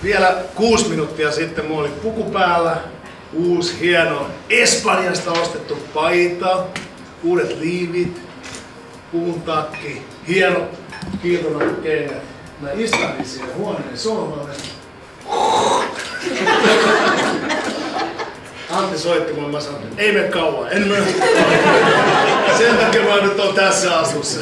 Vielä 6 minuuttia sitten mulla oli puku päällä, uusi hieno Espanjasta ostettu paita, uudet liivit, puvun takki, hieno kiiltonat kengät. Mä istahdin siihen huoneen sohvalle. Antti soitti mulle, mä sanoin, ei mene kauan, en mene. Sen takia mä nyt oon tässä asussa.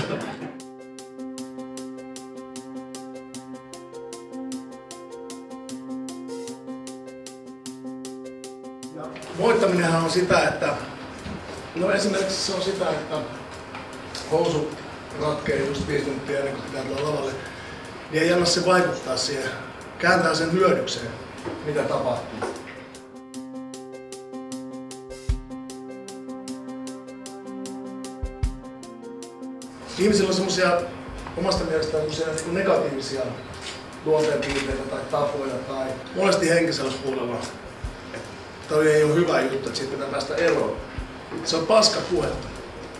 Voittaminenhan on sitä, että no esimerkiksi se on sitä, että housu ratkee just 5 minuuttia ennen kuin pitää tulla lavalle, niin ei anna se vaikuttaa siihen, kääntää sen hyödykseen, mitä tapahtuu. Ihmisillä on semmosia omasta mielestään semmosia negatiivisia luonteenpiirteitä tai tapoja tai monesti henkisellä puolella. Toi ei ole hyvä juttu, että siitä pitää päästä eroon. Se on paska puhetta.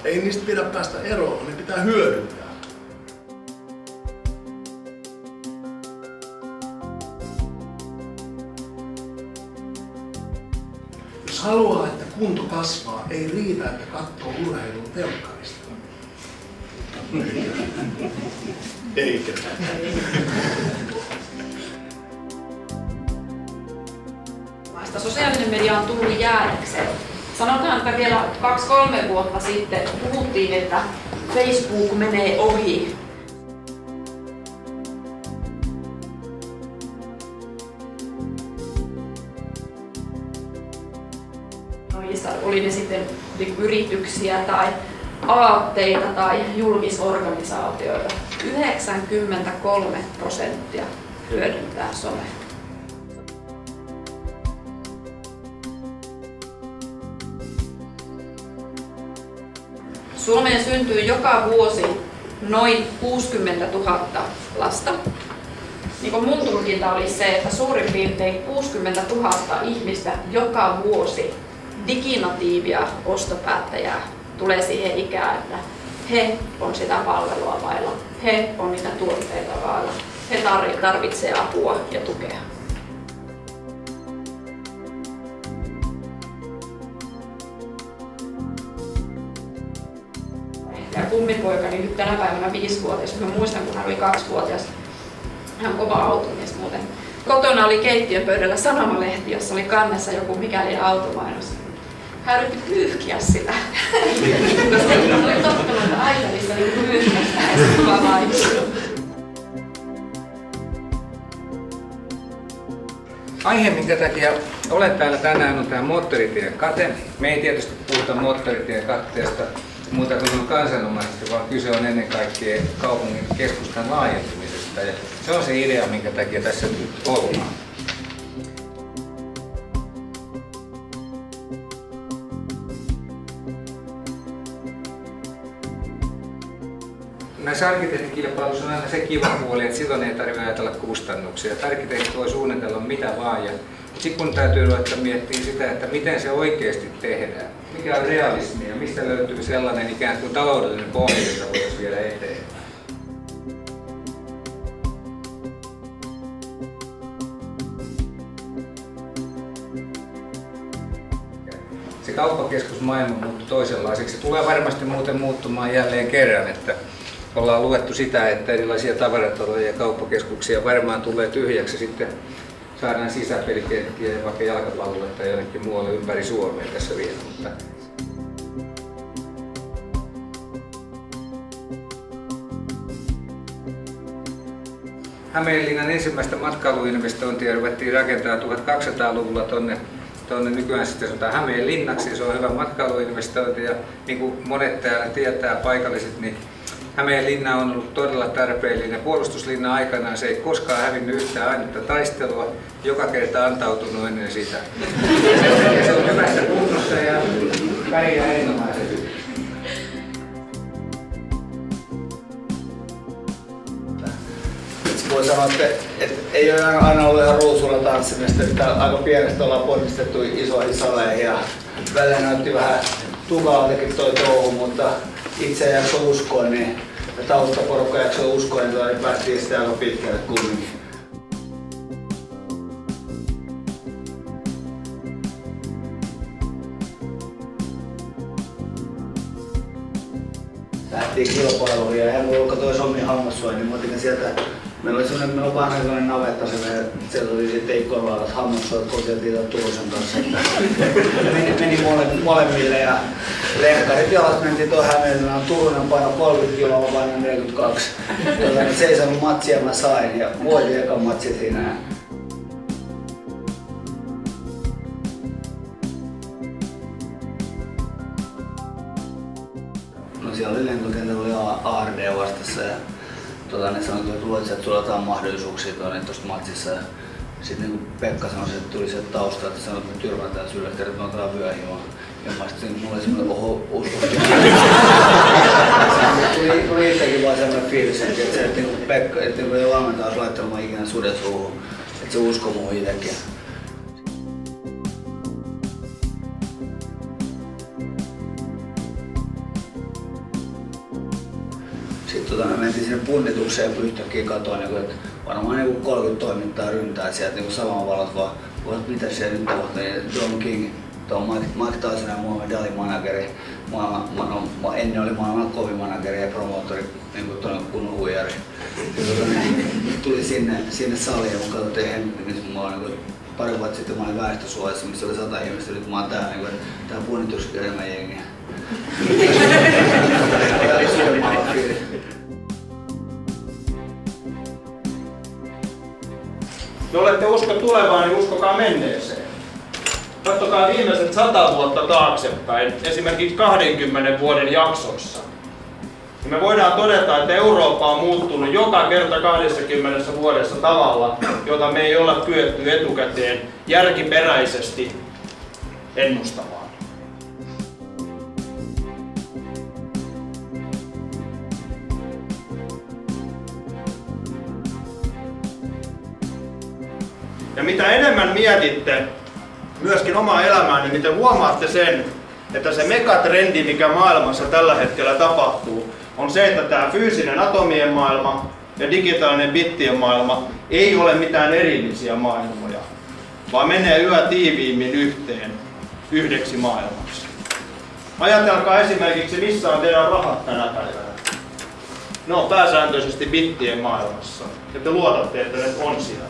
Ei niistä pidä päästä eroon, ne pitää hyödyntää. Jos haluaa, että kunto kasvaa, ei riitä, että katsoo urheilua telkkarista. Eikä. Sosiaalinen media on tullut jäädäkseen. Sanotaan, että vielä 2-3 vuotta sitten puhuttiin, että Facebook menee ohi. Oli ne sitten yrityksiä tai aatteita tai julkisorganisaatioita. 93% hyödyntää somea. Suomeen syntyy joka vuosi noin 60 000 lasta. Niin kuin mun tulkinta oli se, että suurin piirtein 60 000 ihmistä joka vuosi diginatiivia ostopäättäjää tulee siihen ikään, että he on sitä palvelua vailla, he on niitä tuotteita vailla, he tarvitsee apua ja tukea. Ja kummipoikani nyt tänä päivänä 5-vuotias, mä muistan kun hän oli 2-vuotias, hän on kova automies muuten. Kotona oli keittiön pöydällä sanomalehti, jossa oli kannessa joku mikäli automainos. Hän yritti pyyhkiä sitä, koska hän oli tottunut, että iPadissa oli pyyhkiä sitä mainos. Aihe, minkä takia olen täällä tänään, on tämä moottoritien kate. Me ei tietysti puhuta moottoritien katteesta muuta kuin kansanomaisesti, vaan kyse on ennen kaikkea kaupungin keskustan laajentumisesta. Ja se on se idea, minkä takia tässä nyt ollaan. Näissä arkkitehtikilpailuissa on aina se kiva puoli, että silloin ei tarvitse ajatella kustannuksia. Arkkitehti voi suunnitella mitä vaan. Sitten kun täytyy ruveta miettimään sitä, että miten se oikeasti tehdään. Mikä on realismi ja mistä löytyy sellainen ikään kuin taloudellinen pohja, jota voitaisiin viedä eteenpäin. Se kauppakeskusmaailma muuttui toisenlaiseksi. Se tulee varmasti muuten muuttumaan jälleen kerran. Että ollaan luettu sitä, että erilaisia tavarataloja ja kauppakeskuksia varmaan tulee tyhjäksi. Sitten saadaan sisäpelikenttiä ja vaikka jalkapallolle tai jonnekin muualle ympäri Suomea tässä vielä. Mutta Hämeenlinnan ensimmäistä matkailuinvestointia ruvettiin rakentamaan 1200-luvulla tuonne nykyään sitten sanotaan Hämeenlinnaksi. Se on hyvä matkailuinvestointi ja niin kuin monet täällä tietää paikalliset, niin Hämeenlinna on ollut todella tarpeellinen. Puolustuslinna aikanaan se ei koskaan hävinnyt yhtään ainutta taistelua, joka kerta antautunut ennen sitä. Ja se on hyvässä kunnossa ja pärjää erinomaisesti. Voi sanoa, että ei ole aina ollut ihan ruusulla tanssimista, että aika pienestä ollaan ponnistettu isoihin saleihin ja välillä näytti vähän tukaltakin toi touhu, mutta itse jakso uskoa, niin ja taustaporukka jakso uskoa, niin päästiin sitten aika pitkälle kumminkin. lähdettiin kilpailuun ja hän katsoi omia hammassuoja, niin mä otin sieltä. Meillä on vanha sellainen navetta, sieltä oli sitten ikkonlaadat hammassuojat kotieltiin Turusen kanssa. Meni molemmille ja lenkkarit jalat mentiin tuon Hämeenlinnaan. Turunen paino 30 kiloa, mä painoin 42. Se ei saanut matsia, mä sain ja voitin ekan matsit siinä. No siellä oli lentokentällä oli ARD vastassa ja ne sanoi, että luulet, että sulla on jotain mahdollisuuksia tuosta matsissa. Sitten niin Pekka sanoi, että tuli sieltä taustaa, että sanoi, että me tyrmätään sylle, että me otetaan vyöhimoa. Ja mä sitten mulla oli semmoinen usko. Tuli itsekin vaan semmoinen fiilis, että Pekka, että ei valmentaja olisi laittanut ikinä suden suuhun. Että se uskoi muuhun itsekin. Sitten me mentiin sinne punnitukseen ja yhtäkkiä katoin, että varmaan 30 toimittaa ryntää sieltä saman valot vaan, mitä siellä nyt tapahtuu. John King, Mike Tyson ja Muhammad Ali manageri, ennen oli maailman kovin manageri ja promoottori, niin kunnon huijari. Tuli sinne saliin ja mun katsottiin Hemmin, mä olin pari vuotta sitten mä olin väestösuojassa, missä oli 100 ihmistä, nyt mä oon täällä punnituksessa enemmän jengiä. Te olette usko tulevaan, niin uskokaa menneeseen. Katsokaa viimeiset 100 vuotta taaksepäin, esimerkiksi 20 vuoden jaksoissa. Ja me voidaan todeta, että Eurooppa on muuttunut joka kerta 20 vuodessa tavalla, jota me ei olla kyetty etukäteen järkiperäisesti ennustamaan. Ja mitä enemmän mietitte myöskin omaa elämää, niin te huomaatte sen, että se megatrendi, mikä maailmassa tällä hetkellä tapahtuu, on se, että tämä fyysinen atomien maailma ja digitaalinen bittien maailma ei ole mitään erillisiä maailmoja, vaan menee yhä tiiviimmin yhteen yhdeksi maailmaksi. Ajatelkaa esimerkiksi, missä on teidän rahat tänä päivänä. Ne on pääsääntöisesti bittien maailmassa ja te luotatte, että ne on siellä.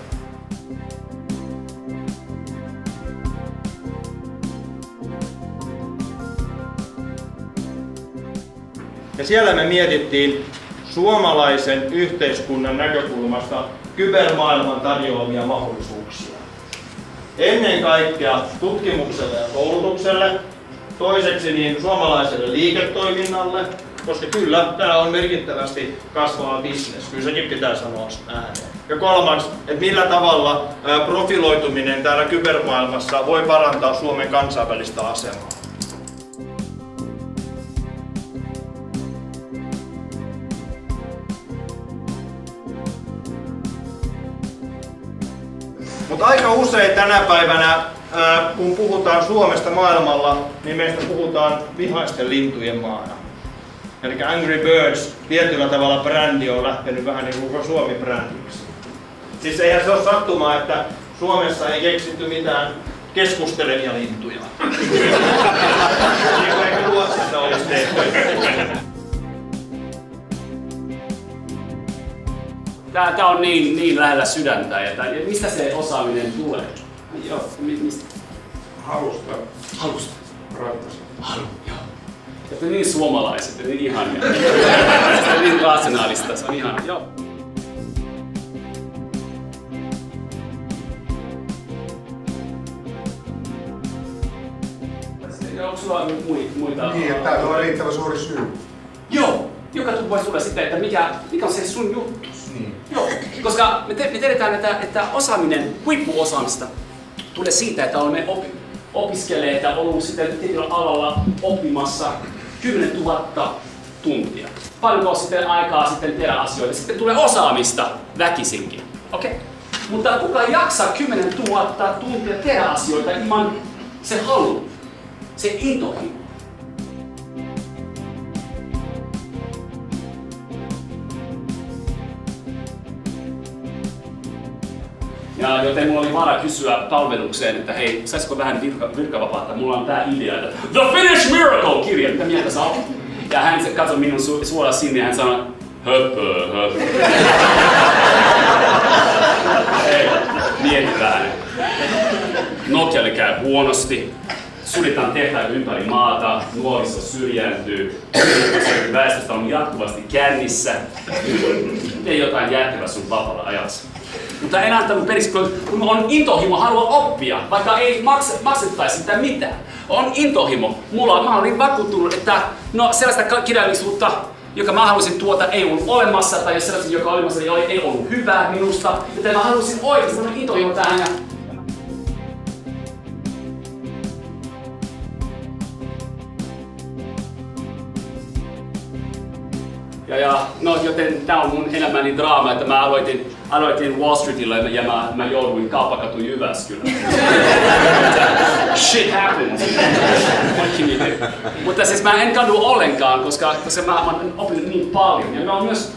Ja siellä me mietittiin suomalaisen yhteiskunnan näkökulmasta kybermaailman tarjoamia mahdollisuuksia. Ennen kaikkea tutkimukselle ja koulutukselle, toiseksi niin suomalaiselle liiketoiminnalle, koska kyllä täällä on merkittävästi kasvava bisnes, kyllä sekin pitää sanoa ääneen. Ja kolmanneksi, että millä tavalla profiloituminen täällä kybermaailmassa voi parantaa Suomen kansainvälistä asemaa. Mutta aika usein tänä päivänä, kun puhutaan Suomesta maailmalla, niin meistä puhutaan vihaisten lintujen maana. Eli Angry Birds, tietyllä tavalla brändi on lähtenyt vähän niin kuin Suomi-brändiksi. Siis eihän se ole sattumaa, että Suomessa ei keksitty mitään keskustelevia lintuja. Niin kuin ehkä Ruotsissa olisi tehty. Tää on niin lähellä sydäntä. Ja mistä se osaaminen tulee? Joo, mistä? Halusta. Ratkaisu. Joo. Että niin suomalaiset ja niin ihania. Se on niin rationaalista, se on ihana. Joo. Onko sulla muita? Niin, että tää on riittävän suuri syy. Joo! Joka voi tulla sitten, että mikä on se sun juttu. Niin. Joo, koska me tiedetään, että osaaminen, huippuosaamista tulee siitä, että olemme opiskeleet ja ollut sitten tietyllä alalla oppimassa 10 000 tuntia. Paljonko sitten aikaa sitten tehdä asioita, sitten tulee osaamista väkisinkin. Okay. Mutta kuka jaksaa 10 000 tuntia tehdä asioita ilman se halu, se intohimo? Ja joten mulla oli vaara kysyä palvelukseen, että hei, saisiko vähän virkavapaata? Mulla on tää idea, että The Finnish Miracle-kirja, mitä mieltä sä oot? Ja hän katsoi minun suoraan sinne ja hän sanoi, höpö. Hei, mieti vähän. Nokialle käy huonosti. Suljetaan tehtaita ympäri maata, nuoriso syrjääntyy, väestöstä on jatkuvasti kännissä. Tee jotain järkevää sun vapaalla ajassa. Mutta en antanut periksi, kun on intohimo, haluan oppia, vaikka ei maksettaisi sitä mitään. On intohimo. Mä olin vakuuttunut, että sellaista kirjallisuutta, joka mä halusin tuota, ei ollut olemassa, tai jos sellaista, joka oli olemassa, ei ollut hyvää minusta. Joten mä halusin oikeasti intohimo tähän. Joten tää on mun elämäni draama, että mä aloitin Wall Streetillä ja mä jouduin Kauppakatu Jyväskylään. Shit happens. Mutta siis mä en kadu ollenkaan, koska mä oon oppinut niin paljon. Ja mä oon myös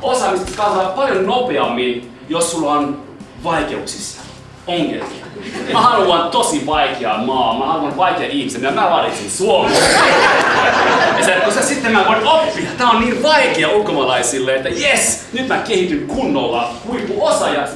osa mistä kasvaa paljon nopeammin, jos sulla on vaikeuksissa, ongelmia. Mä haluan tosi vaikea maa, mä haluan vaikea ihmisen ja mä valitsin Suomen. Koska sitten mä voin oppia, tää on niin vaikea ulkomaalaisille, että jes, nyt mä kehityn kunnolla huippuosaajaksi.